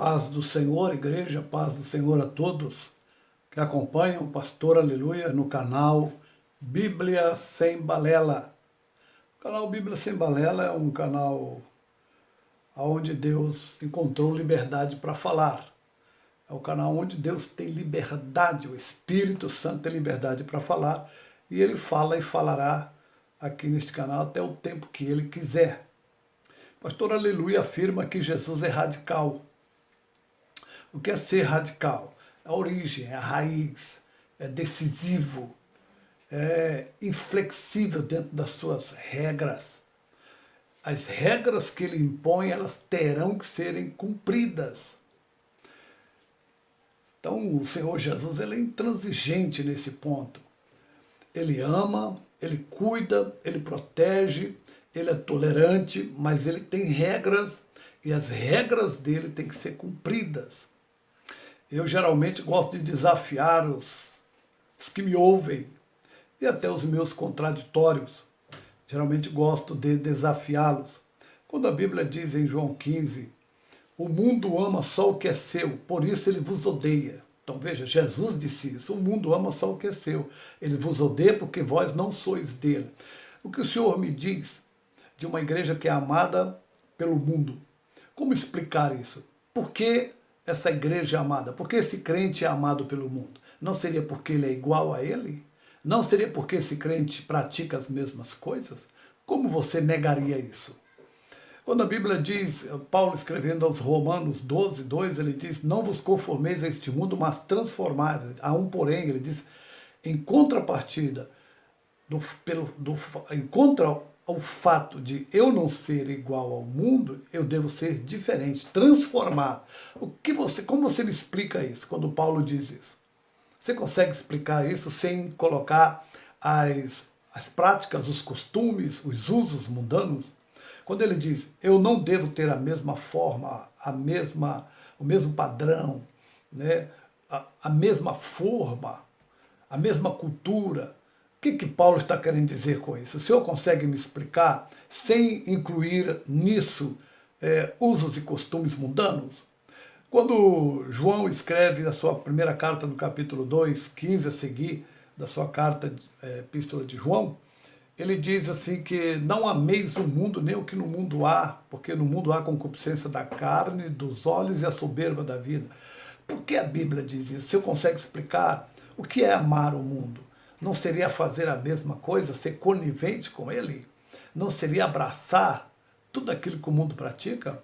Paz do Senhor, igreja, paz do Senhor a todos que acompanham o Pastor Aleluia no canal Bíblia Sem Balela. O canal Bíblia Sem Balela é um canal onde Deus encontrou liberdade para falar. É o canal onde Deus tem liberdade, o Espírito Santo tem liberdade para falar, e Ele fala e falará aqui neste canal até o tempo que Ele quiser. O Pastor Aleluia afirma que Jesus é radical. O que é ser radical? A origem, é a raiz, é decisivo, é inflexível dentro das suas regras. As regras que ele impõe, elas terão que serem cumpridas. Então, o Senhor Jesus, ele é intransigente nesse ponto. Ele ama, ele cuida, ele protege, ele é tolerante, mas ele tem regras e as regras dele têm que ser cumpridas. Eu geralmente gosto de desafiar os que me ouvem e até os meus contraditórios. Geralmente gosto de desafiá-los. Quando a Bíblia diz em João 15, o mundo ama só o que é seu, por isso ele vos odeia. Então veja, Jesus disse isso, o mundo ama só o que é seu. Ele vos odeia porque vós não sois dele. O que o Senhor me diz de uma igreja que é amada pelo mundo? Como explicar isso? Por que essa igreja é amada? Por que esse crente é amado pelo mundo? Não seria porque ele é igual a ele? Não seria porque esse crente pratica as mesmas coisas? Como você negaria isso? Quando a Bíblia diz, Paulo escrevendo aos Romanos 12, 2, ele diz, não vos conformeis a este mundo, mas transformai. Há um porém, ele diz, em contrapartida, contra o fato de eu não ser igual ao mundo, eu devo ser diferente, transformado. Como você me explica isso, quando Paulo diz isso? Você consegue explicar isso sem colocar as práticas, os costumes, os usos mundanos? Quando ele diz, eu não devo ter a mesma forma, o mesmo padrão, né? a mesma forma, a mesma cultura. O que Paulo está querendo dizer com isso? O senhor consegue me explicar sem incluir nisso usos e costumes mundanos? Quando João escreve a sua primeira carta no capítulo 2, 15 a seguir da sua carta, epístola de João, ele diz assim que não ameis o mundo nem o que no mundo há, porque no mundo há concupiscência da carne, dos olhos e a soberba da vida. Por que a Bíblia diz isso? O senhor consegue explicar o que é amar o mundo? Não seria fazer a mesma coisa, ser conivente com ele? Não seria abraçar tudo aquilo que o mundo pratica?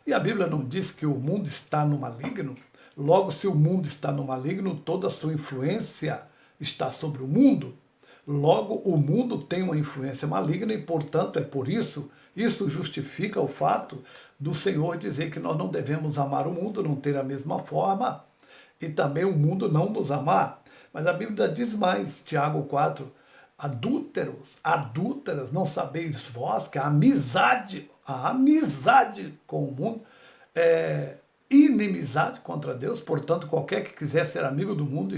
E a Bíblia não diz que o mundo está no maligno? Logo, se o mundo está no maligno, toda a sua influência está sobre o mundo. Logo, o mundo tem uma influência maligna e, portanto, é por isso, isso justifica o fato do Senhor dizer que nós não devemos amar o mundo, não ter a mesma forma, e também o mundo não nos amar. Mas a Bíblia diz mais, Tiago 4, adúlteras, não sabeis vós que a amizade com o mundo é inimizade contra Deus, portanto, qualquer que quiser ser amigo do mundo,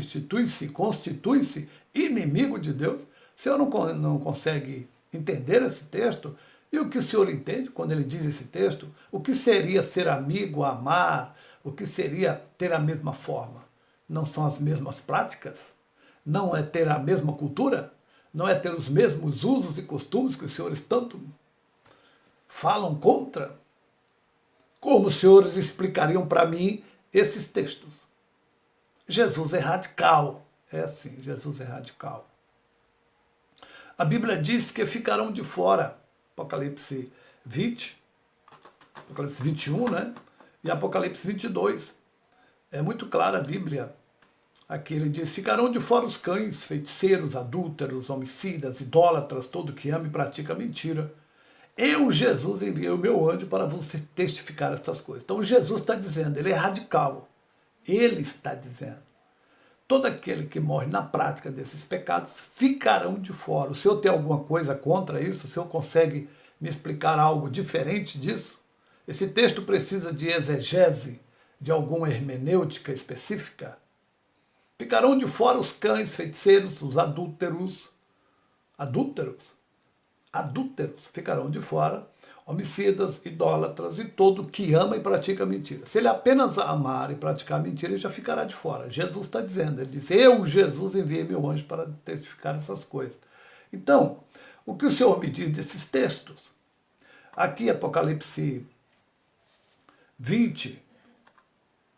constitui-se inimigo de Deus. O senhor não consegue entender esse texto? E o que o senhor entende quando ele diz esse texto? O que seria ser amigo, amar? O que seria ter a mesma forma? Não são as mesmas práticas? Não é ter a mesma cultura? Não é ter os mesmos usos e costumes que os senhores tanto falam contra? Como os senhores explicariam para mim esses textos? Jesus é radical. É assim, Jesus é radical. A Bíblia diz que ficarão de fora, Apocalipse 20, Apocalipse 21, né? E Apocalipse 22. É muito clara a Bíblia. Aqui ele diz, ficarão de fora os cães, feiticeiros, adúlteros, homicidas, idólatras, todo que ama e pratica mentira. Eu, Jesus, enviei o meu anjo para vos testificar estas coisas. Então Jesus está dizendo, ele é radical. Ele está dizendo. Todo aquele que morre na prática desses pecados ficarão de fora. O senhor tem alguma coisa contra isso? O senhor consegue me explicar algo diferente disso? Esse texto precisa de exegese, de alguma hermenêutica específica? Ficarão de fora os cães, feiticeiros, os adúlteros ficarão de fora, homicidas, idólatras e todo que ama e pratica mentira. Se ele apenas amar e praticar mentira, ele já ficará de fora. Jesus está dizendo, ele diz, eu, Jesus, enviei meu anjo para testificar essas coisas. Então, o que o Senhor me diz desses textos? Aqui, Apocalipse 20,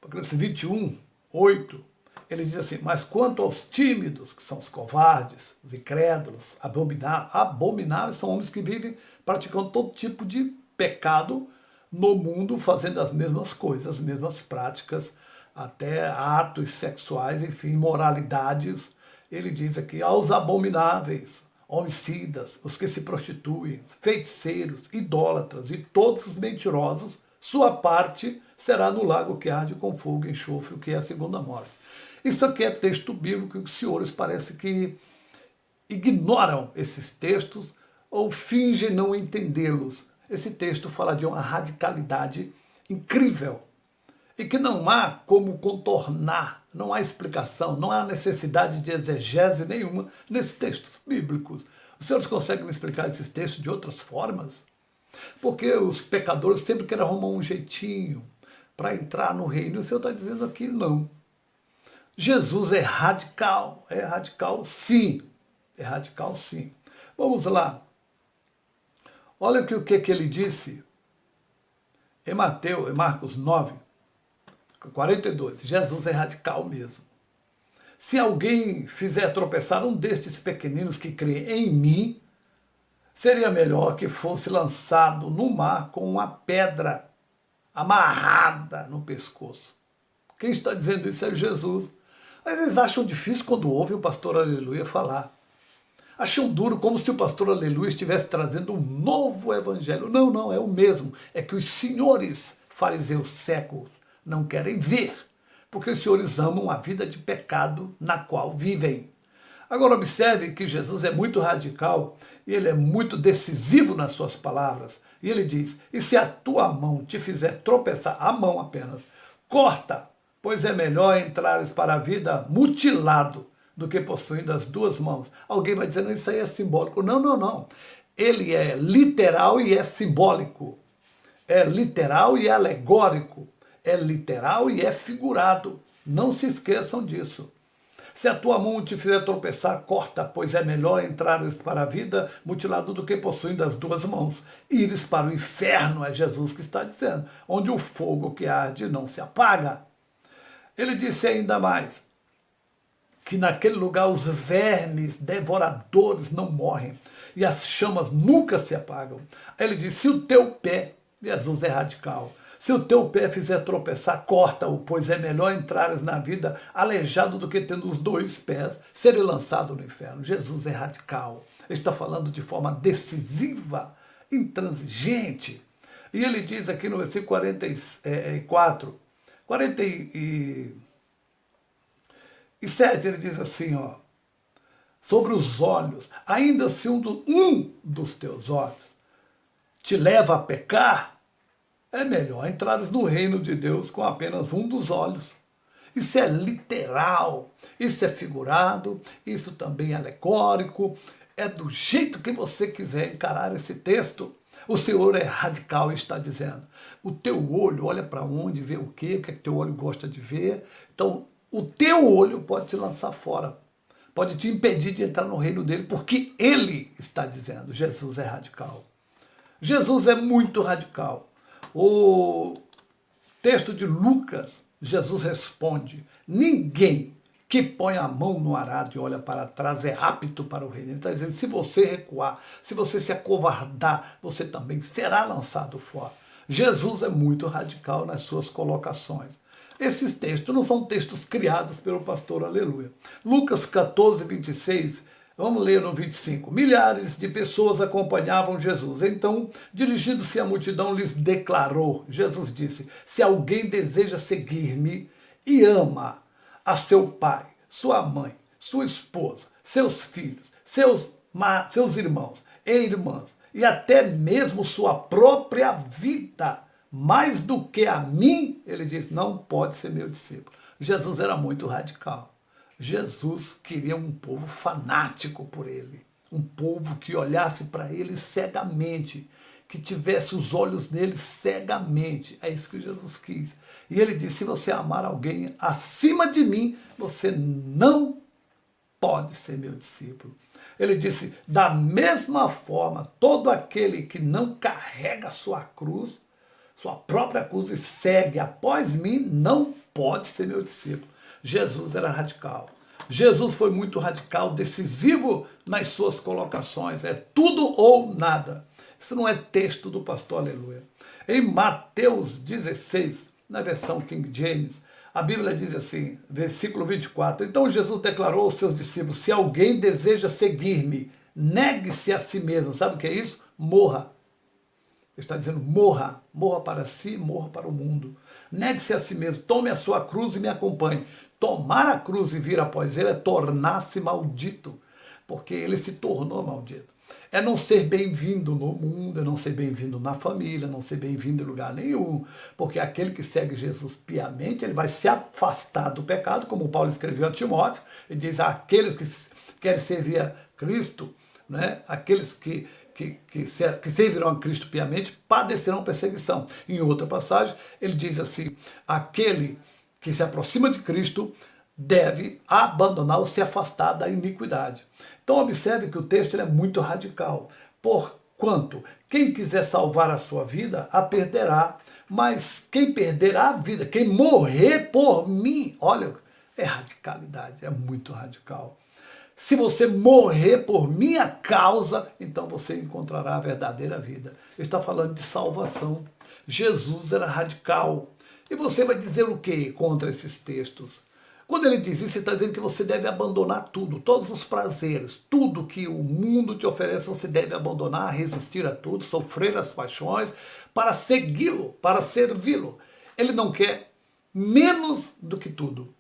Apocalipse 21, 8, ele diz assim, mas quanto aos tímidos, que são os covardes, os incrédulos, abomináveis, são homens que vivem praticando todo tipo de pecado no mundo, fazendo as mesmas coisas, as mesmas práticas, até atos sexuais, enfim, imoralidades. Ele diz aqui, aos abomináveis, homicidas, os que se prostituem, feiticeiros, idólatras e todos os mentirosos, sua parte será no lago que arde com fogo e enxofre, o que é a segunda morte. Isso aqui é texto bíblico e os senhores parece que ignoram esses textos ou fingem não entendê-los. Esse texto fala de uma radicalidade incrível e que não há como contornar, não há explicação, não há necessidade de exegese nenhuma nesses textos bíblicos. Os senhores conseguem me explicar esses textos de outras formas? Porque os pecadores sempre querem arrumar um jeitinho para entrar no reino. E o Senhor está dizendo aqui, não. Jesus é radical sim. É radical sim. Vamos lá. Olha o que ele disse em Marcos 9, 42. Jesus é radical mesmo. Se alguém fizer tropeçar um destes pequeninos que crê em mim, seria melhor que fosse lançado no mar com uma pedra amarrada no pescoço. Quem está dizendo isso é Jesus. Mas eles acham difícil quando ouvem o pastor Aleluia falar. Acham duro, como se o pastor Aleluia estivesse trazendo um novo evangelho. Não, não, é o mesmo. É que os senhores fariseus secos não querem ver, porque os senhores amam a vida de pecado na qual vivem. Agora observe que Jesus é muito radical e ele é muito decisivo nas suas palavras. E ele diz, e se a tua mão te fizer tropeçar, a mão apenas, corta, pois é melhor entrares para a vida mutilado do que possuindo as duas mãos. Alguém vai dizer, não, isso aí é simbólico. Não, não, não. Ele é literal e é simbólico. É literal e é alegórico. É literal e é figurado. Não se esqueçam disso. Se a tua mão te fizer tropeçar, corta, pois é melhor entrares para a vida mutilado do que possuindo as duas mãos. Ires para o inferno, é Jesus que está dizendo, onde o fogo que arde não se apaga. Ele disse ainda mais, que naquele lugar os vermes devoradores não morrem e as chamas nunca se apagam. Ele disse, se o teu pé, Jesus é radical, se o teu pé fizer tropeçar, corta-o, pois é melhor entrares na vida aleijado do que tendo os dois pés serem lançado no inferno. Jesus é radical, ele está falando de forma decisiva, intransigente. E ele diz aqui no versículo 44, 47, ele diz assim, ó, sobre os olhos, ainda se um dos teus olhos te leva a pecar, é melhor entrares no reino de Deus com apenas um dos olhos. Isso é literal, isso é figurado, isso também é alegórico, é do jeito que você quiser encarar esse texto. O Senhor é radical e está dizendo, o teu olho olha para onde, vê o que é que teu olho gosta de ver. Então, o teu olho pode te lançar fora, pode te impedir de entrar no reino dele, porque ele está dizendo, Jesus é radical. Jesus é muito radical. O texto de Lucas, Jesus responde, ninguém que põe a mão no arado e olha para trás é apto para o reino. Ele está dizendo, se você recuar, se você se acovardar, você também será lançado fora. Jesus é muito radical nas suas colocações. Esses textos não são textos criados pelo pastor Aleluia. Lucas 14, 26, vamos ler no 25. Milhares de pessoas acompanhavam Jesus. Então, dirigindo-se à multidão, lhes declarou, Jesus disse, se alguém deseja seguir-me e ama a seu pai, sua mãe, sua esposa, seus filhos, seus irmãos e irmãs, e até mesmo sua própria vida, mais do que a mim, ele diz, não pode ser meu discípulo. Jesus era muito radical. Jesus queria um povo fanático por ele, um povo que olhasse para ele cegamente, que tivesse os olhos nele cegamente. É isso que Jesus quis. E ele disse, se você amar alguém acima de mim, você não pode ser meu discípulo. Ele disse, da mesma forma, todo aquele que não carrega sua cruz, sua própria cruz e segue após mim, não pode ser meu discípulo. Jesus era radical. Jesus foi muito radical, decisivo nas suas colocações. É tudo ou nada. Isso não é texto do pastor Aleluia. Em Mateus 16, na versão King James, a Bíblia diz assim, versículo 24, então Jesus declarou aos seus discípulos, se alguém deseja seguir-me, negue-se a si mesmo. Sabe o que é isso? Morra. Ele está dizendo, morra. Morra para si, morra para o mundo. Negue-se a si mesmo, tome a sua cruz e me acompanhe. Tomar a cruz e vir após ele é tornar-se maldito, porque ele se tornou maldito. É não ser bem-vindo no mundo, é não ser bem-vindo na família, não ser bem-vindo em lugar nenhum, porque aquele que segue Jesus piamente, ele vai se afastar do pecado, como Paulo escreveu a Timóteo, ele diz, aqueles que querem servir a Cristo, né, aqueles que servirão a Cristo piamente, padecerão perseguição. Em outra passagem, ele diz assim, aquele que se aproxima de Cristo deve abandonar ou se afastar da iniquidade. Então observe que o texto é muito radical. Porquanto, quem quiser salvar a sua vida, a perderá. Mas quem perder a vida, quem morrer por mim, olha, é radicalidade, é muito radical. Se você morrer por minha causa, então você encontrará a verdadeira vida. Ele está falando de salvação. Jesus era radical. E você vai dizer o que contra esses textos? Quando ele diz isso, ele está dizendo que você deve abandonar tudo, todos os prazeres, tudo que o mundo te oferece, você deve abandonar, resistir a tudo, sofrer as paixões, para segui-lo, para servi-lo. Ele não quer menos do que tudo.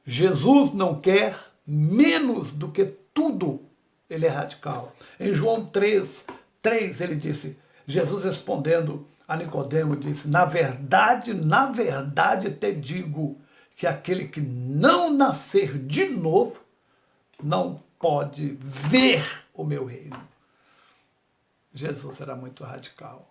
Jesus não quer menos do que tudo. Ele é radical. Em João 3, ele disse, Jesus respondendo a Nicodemo, disse, na verdade te digo que aquele que não nascer de novo não pode ver o meu reino. Jesus era muito radical.